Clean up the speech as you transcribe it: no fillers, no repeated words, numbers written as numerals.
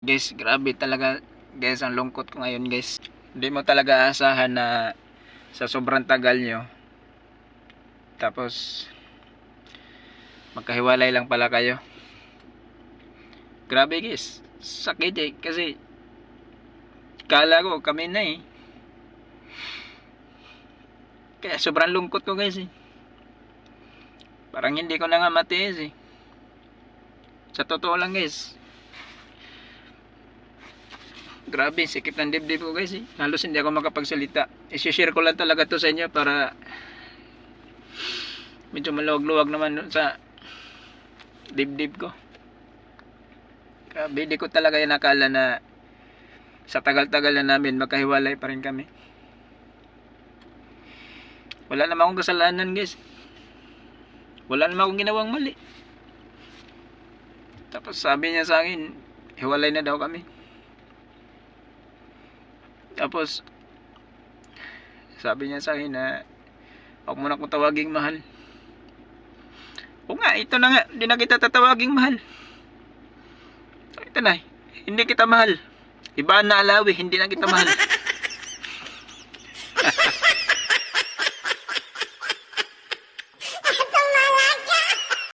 Guys, grabe talaga guys ang lungkot ko ngayon guys. Hindi mo talaga asahan na sa sobrang tagal nyo, tapos magkahiwalay lang pala kayo. Grabe guys, sakit eh, kasi kala ko kami na eh. Kaya sobrang lungkot ko guys eh. Parang hindi ko na nga matiis eh. Sa totoo lang guys, grabe, sikip ng dibdib ko guys eh. Halos hindi ako makapagsalita. I-share ko lang talaga to sa inyo para medyo maluwag-luwag naman sa dibdib ko. Grabe, di ko talaga yan nakala na sa tagal-tagal na namin magkahiwalay pa rin kami. Wala naman akong kasalanan guys. Wala naman akong ginawang mali. Tapos sabi niya sa akin, hiwalay na daw kami. Tapos sabi niya sa akin na huwag mo na akong tawaging mahal. O nga, ito na nga, hindi na kita tatawaging mahal. Ito na, hindi kita mahal. Iba na alawi, hindi na kita mahal.